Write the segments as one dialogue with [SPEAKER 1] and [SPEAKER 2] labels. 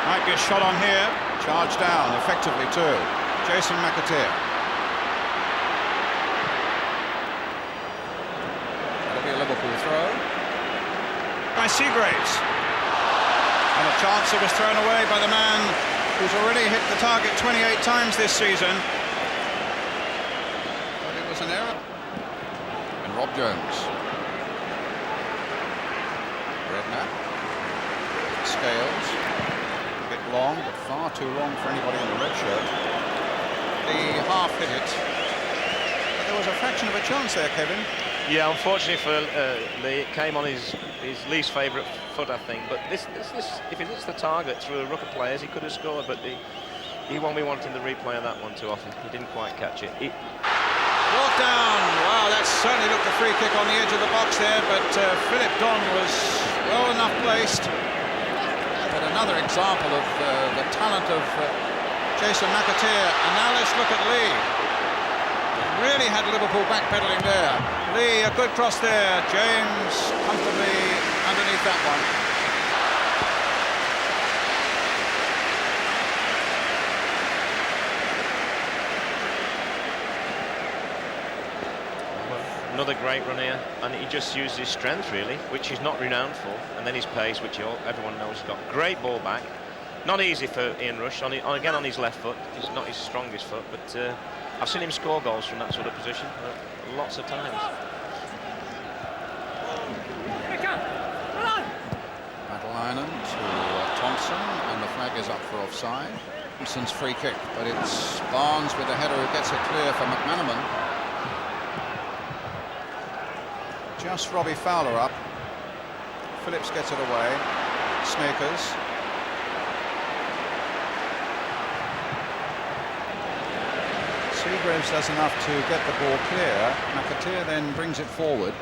[SPEAKER 1] Might be a shot on here. Charged down effectively too. Jason McAteer. That'll be a Liverpool throw. By Seagraves. And a chance that was thrown away by the man who's already hit the target 28 times this season. But it was an error. And Rob Jones. Redknapp. Scales. A bit long, but far too long for anybody in the red shirt. The half hit it. But there was a fraction of a chance there, Kevin.
[SPEAKER 2] Yeah, unfortunately for Lee, it came on his least favourite foot, I think. But this, if he hits the target through a ruck of players, he could have scored. But he won't be wanting the replay of that one too often. He didn't quite catch it.
[SPEAKER 1] Walk down. Wow, that certainly looked a free kick on the edge of the box there. But Philip Don was well enough placed. But another example of the talent of Jason McAteer. And now let's look at Lee. Really had Liverpool backpedaling there. Lee, a good cross there. James comfortably underneath that one.
[SPEAKER 2] Another great run here, and he just used his strength really, which he's not renowned for, and then his pace, which everyone knows he's got. Great ball back. Not easy for Ian Rush, again on his left foot. It's not his strongest foot, but I've seen him score goals from that sort of position lots of times.
[SPEAKER 1] Madelainen to Thompson, and the flag is up for offside. Thompson's free kick, but it's Barnes with the header who gets it clear for McManaman. Just Robbie Fowler up. Phillips gets it away. Snakers. Seagraves does enough to get the ball clear. McAteer then brings it forward.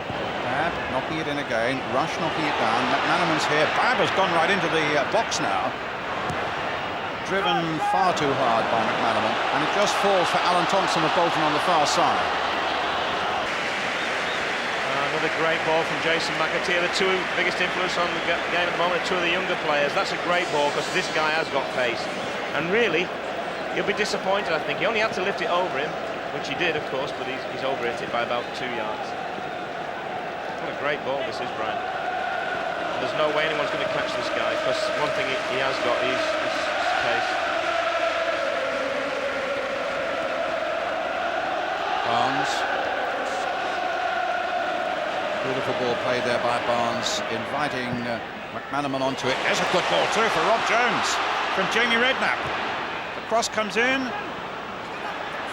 [SPEAKER 1] Babb knocking it in again. Rush knocking it down. McManaman's here. Babb has gone right into the box now. Driven far too hard by McManaman. And it just falls for Alan Thompson of Bolton on the far side.
[SPEAKER 2] Another great ball from Jason McAteer. The two biggest influence on the game at the moment are two of the younger players. That's a great ball because this guy has got pace. And really, he'll be disappointed, I think. He only had to lift it over him, which he did, of course, but he's over-hit it by about 2 yards. What a great ball this is, Brian. And there's no way anyone's going to catch this guy, because one thing he has got is pace.
[SPEAKER 1] Barnes. Beautiful ball played there by Barnes, inviting McManaman onto it. There's a good ball too for Rob Jones from Jamie Redknapp. Cross comes in.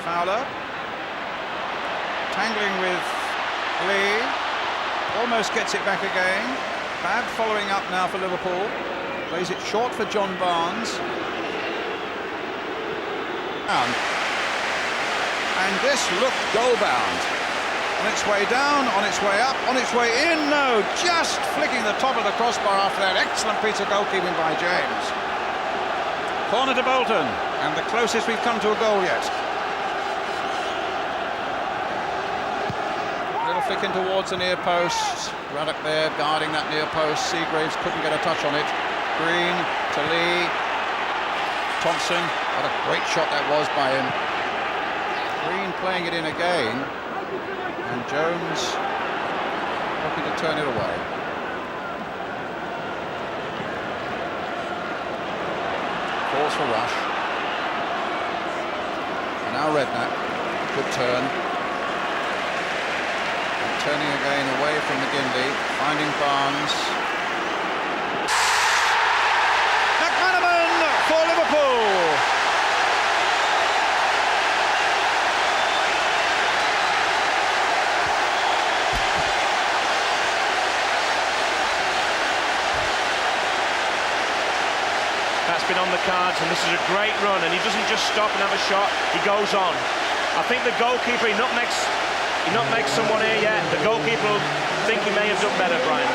[SPEAKER 1] Fowler tangling with Lee, almost gets it back again. Babb following up now for Liverpool, plays it short for John Barnes. And this looked goal-bound. On its way down, on its way up, on its way in. No, just flicking the top of the crossbar after that excellent piece of goalkeeping by James. Corner to Bolton, and the closest we've come to a goal yet. Little flick in towards the near post. Ruddock there guarding that near post. Seagraves couldn't get a touch on it. Green to Lee. Thompson, what a great shot that was by him. Green playing it in again. And Jones looking to turn it away. Calls for Rush. And now Redknapp. Good turn. And turning again away from McGinley. Finding Barnes. McManaman for Liverpool.
[SPEAKER 2] That's been on the cards, and this is a great run, and he doesn't just stop and have a shot, he goes on. I think the goalkeeper, he nutmegs someone here yet. The goalkeeper will think he may have done better, Brian.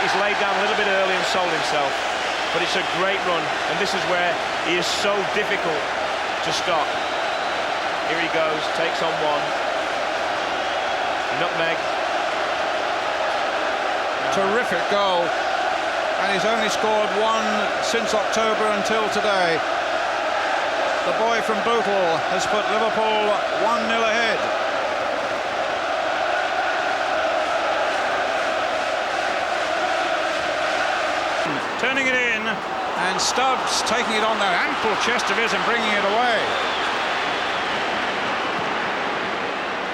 [SPEAKER 2] He's laid down a little bit early and sold himself, but it's a great run, and this is where he is so difficult to stop. Here he goes, takes on one. Nutmeg.
[SPEAKER 1] Terrific goal. and he's only scored one since October until today. The boy from Bolton has put Liverpool 1-0 ahead. Turning it in, and Stubbs taking it on that ample chest of his and bringing it away.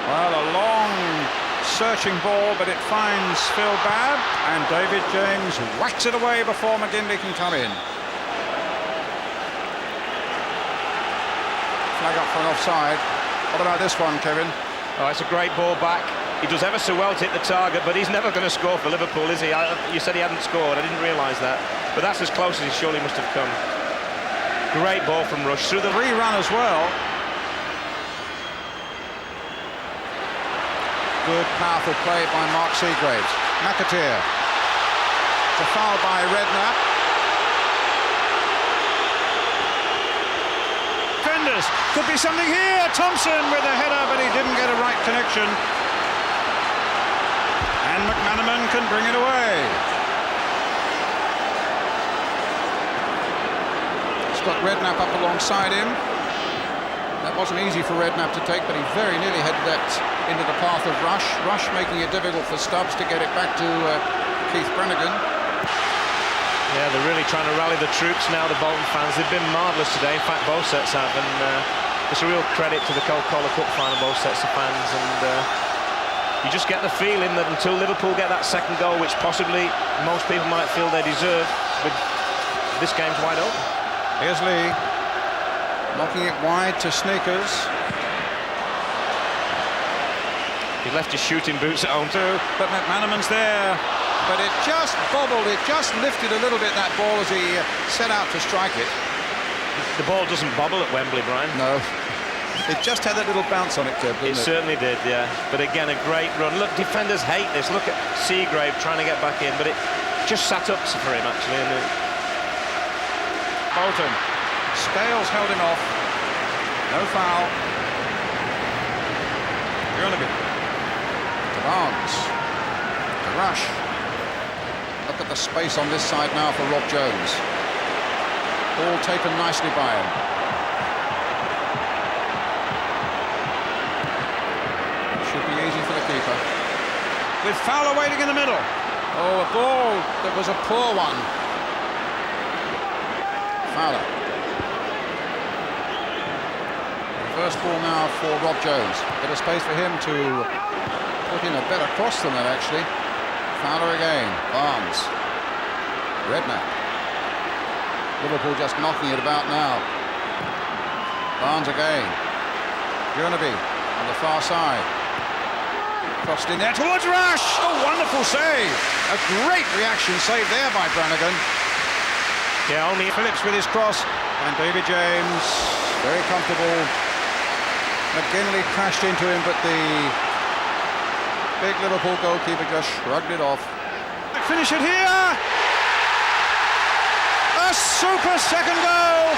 [SPEAKER 1] Well, a long searching ball, but it finds Phil Babb, and David James whacks it away before McGinley can come in. Flag up for an offside. What about this one, Kevin?
[SPEAKER 2] Oh, it's a great ball back. He does ever so well to hit the target, but he's never going to score for Liverpool, is he? You said he hadn't scored. I didn't realise that. But that's as close as he surely must have come. Great ball from Rush through the
[SPEAKER 1] rerun as well. Good, powerful play by Mark Seagraves. McAteer. It's a foul by Redknapp. Defenders. Could be something here. Thompson with a header, but he didn't get a right connection. And McManaman can bring it away. He's got Redknapp up alongside him. That wasn't easy for Redknapp to take, but he very nearly headed that into the path of Rush. Rush making it difficult for Stubbs to get it back to Keith Brannigan.
[SPEAKER 2] Yeah, they're really trying to rally the troops now, the Bolton fans. They've been marvellous today. In fact, both sets have, and it's a real credit to the Coca-Cola Cup final, both sets of fans. And you just get the feeling that until Liverpool get that second goal, which possibly most people might feel they deserve, with this game's wide open.
[SPEAKER 1] Here's Lee, knocking it wide to Sneakers.
[SPEAKER 2] He left his shooting boots at home too.
[SPEAKER 1] But McManaman's there. But it just bobbled, it just lifted a little bit, that ball, as he set out to strike it.
[SPEAKER 2] The ball doesn't bobble at Wembley, Brian.
[SPEAKER 1] No. It just had that little bounce on it, Kev, didn't it?
[SPEAKER 2] It certainly did, yeah. But again, a great run. Look, defenders hate this. Look at Seagrave trying to get back in, but it just sat up for him, actually. And
[SPEAKER 1] Bolton. Scales held him off. No foul. Bjornaby. To Barnes. To Rush. Look at the space on this side now for Rob Jones. Ball taken nicely by him. Should be easy for the keeper. With Fowler waiting in the middle. Oh, a ball that was a poor one. Fowler. Reverse ball now for Rob Jones. Bit of space for him to put in a better cross than that, actually. Fowler again. Barnes. Redknapp. Liverpool just knocking it about now. Barnes again. Bjornaby on the far side. Crossed in there towards Rush. A wonderful save. A great reaction save there by Brannigan.
[SPEAKER 2] yeah, only
[SPEAKER 1] Phillips with his cross. And David James, very comfortable. McGinley crashed into him, but the big Liverpool goalkeeper just shrugged it off. Finish it here. A super second goal.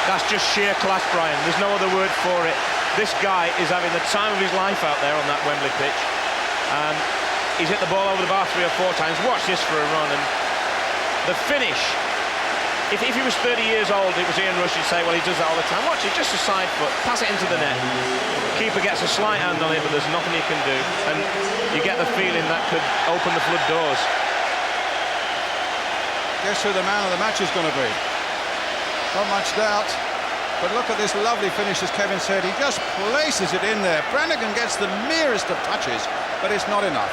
[SPEAKER 2] that's just sheer class, Brian. There's no other word for it. This guy is having the time of his life out there on that Wembley pitch. He's hit the ball over the bar 3 or 4 times. Watch this for a run, and the finish. If he was 30 years old, it was Ian Rush, you'd say, well, he does that all the time. Watch it, just a side foot, pass it into the net. Keeper gets a slight hand on it, but there's nothing he can do. And you get the feeling that could open the flood doors.
[SPEAKER 1] Guess who the man of the match is going to be? Not much doubt. But look at this lovely finish, as Kevin said. He just places it in there. Brannigan gets the merest of touches, but it's not enough.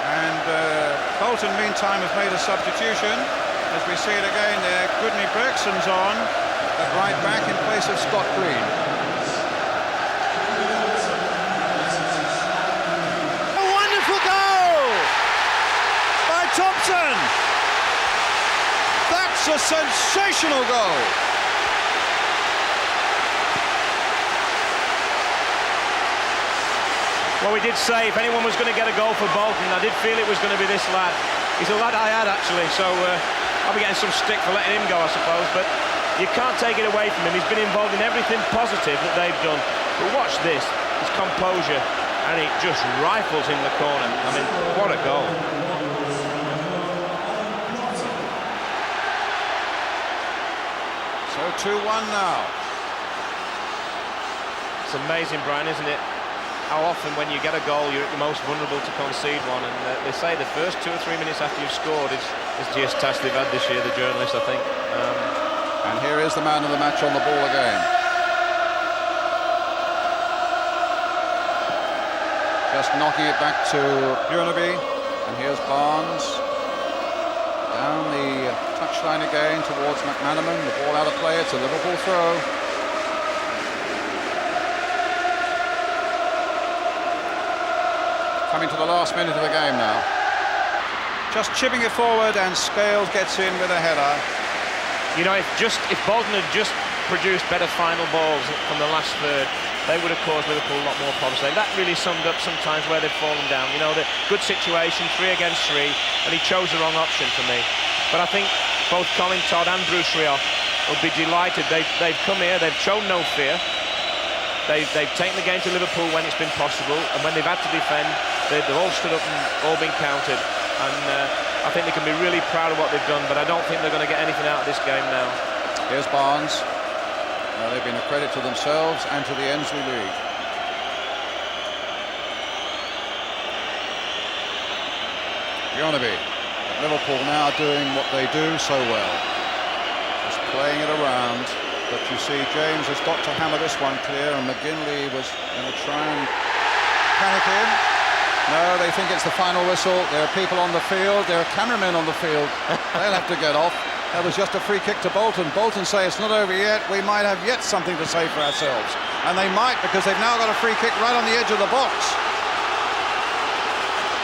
[SPEAKER 1] And Bolton, meantime, has made a substitution. As we see it again there, Goodney Bergson's on at right back in place of Scott Green. A wonderful goal by Thompson. That's a sensational goal.
[SPEAKER 2] Well, we did say if anyone was going to get a goal for Bolton, I did feel it was going to be this lad. He's a lad I had, actually, so I'll be getting some stick for letting him go, I suppose, but you can't take it away from him. He's been involved in everything positive that they've done. But watch this, his composure, and it just rifles in the corner. I mean, what a goal.
[SPEAKER 1] So 2-1 now.
[SPEAKER 2] It's amazing, Brian, isn't it? How often when you get a goal, you're at the most vulnerable to concede one. And they say the first 2 or 3 minutes after you've scored is the GS task they've had this year, the journalists, I think.
[SPEAKER 1] And here is the man of the match on the ball again. Just knocking it back to Bjornaby, and here's Barnes. Down the touchline again towards McManaman, the ball out of play, it's a Liverpool throw. Coming to the last minute of the game now. Just chipping it forward, and Scales gets in with a header.
[SPEAKER 2] You know, if Bolton had just produced better final balls from the last third, they would have caused Liverpool a lot more problems. That really summed up sometimes where they've fallen down. You know, the good situation, 3 against 3, and he chose the wrong option for me. But I think both Colin Todd and Bruce Rioch will be delighted. They've come here, they've shown no fear. They've taken the game to Liverpool when it's been possible, and when they've had to defend, they've all stood up and all been counted. And I think they can be really proud of what they've done, but I don't think they're going to get anything out of this game now.
[SPEAKER 1] Here's Barnes. They've been a credit to themselves and to the Ensley League. Bjornaby. Liverpool now doing what they do so well. Just playing it around. But you see, James has got to hammer this one clear, and McGinley was going to try and panic in. No, they think it's the final whistle. There are people on the field. There are cameramen on the field. They'll have to get off. That was just a free kick to Bolton. Bolton say it's not over yet. We might have yet something to say for ourselves. And they might, because they've now got a free kick right on the edge of the box.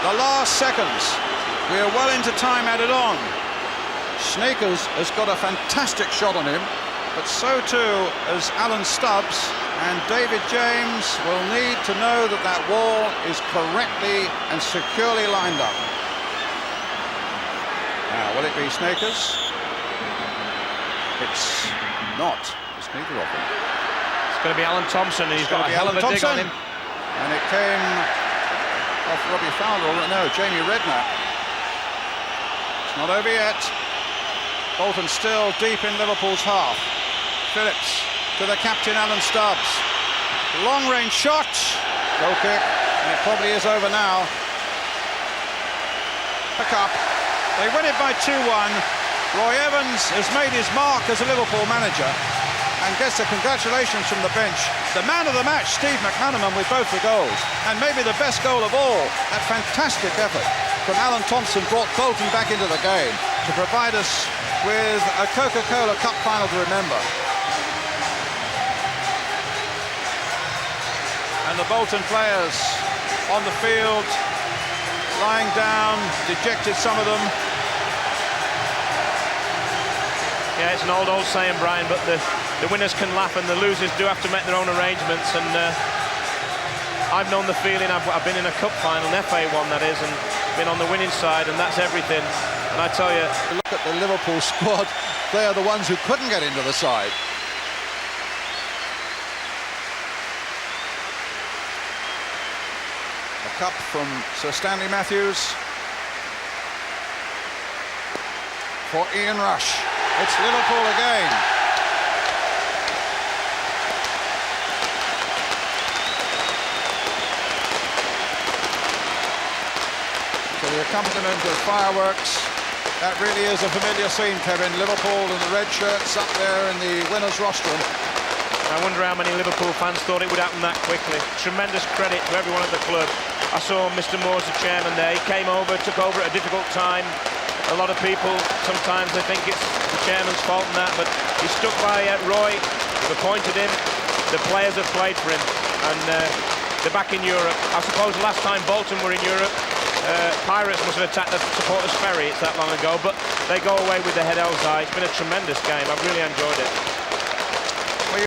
[SPEAKER 1] The last seconds. We are well into time added on. Snakers has got a fantastic shot on him, but so too as Alan Stubbs, and David James will need to know that that wall is correctly and securely lined up. Now, will it be Snakers? It's not. It's neither of them.
[SPEAKER 2] It's going to be Alan Thompson, and he's got a hell of a dig on him.
[SPEAKER 1] And it came off Robbie Fowler. No, Jamie Redknapp. It's not over yet. Bolton still deep in Liverpool's half. Phillips to the captain, Alan Stubbs. Long-range shot. Goal kick, and it probably is over now. Pick up. They win it by 2-1. Roy Evans has made his mark as a Liverpool manager and gets the congratulations from the bench. The man of the match, Steve McManaman, with both the goals, and maybe the best goal of all. That fantastic effort from Alan Thompson brought Bolton back into the game to provide us with a Coca-Cola Cup final to remember. And the Bolton players on the field, lying down, dejected, some of them.
[SPEAKER 2] Yeah, it's an old saying, Brian, but the winners can laugh and the losers do have to make their own arrangements. And I've known the feeling. I've been in a cup final, an FA one that is, and been on the winning side, and that's everything. And I tell you,
[SPEAKER 1] look at the Liverpool squad. They are the ones who couldn't get into the side. A cup from Sir Stanley Matthews for Ian Rush. It's Liverpool again. So the accompaniment of fireworks, that really is a familiar scene, Kevin. Liverpool and the red shirts up there in the winner's rostrum.
[SPEAKER 2] I wonder how many Liverpool fans thought it would happen that quickly. Tremendous credit to everyone at the club. I saw Mr. Moores, the chairman there. He came over, took over at a difficult time. A lot of people, sometimes they think it's the chairman's fault and that, but he stuck by Roy, they've appointed him, the players have played for him, and they're back in Europe. I suppose the last time Bolton were in Europe, Pirates must have attacked the supporters' ferry, it's that long ago, but they go away with their head held high. It's been a tremendous game, I've really enjoyed it.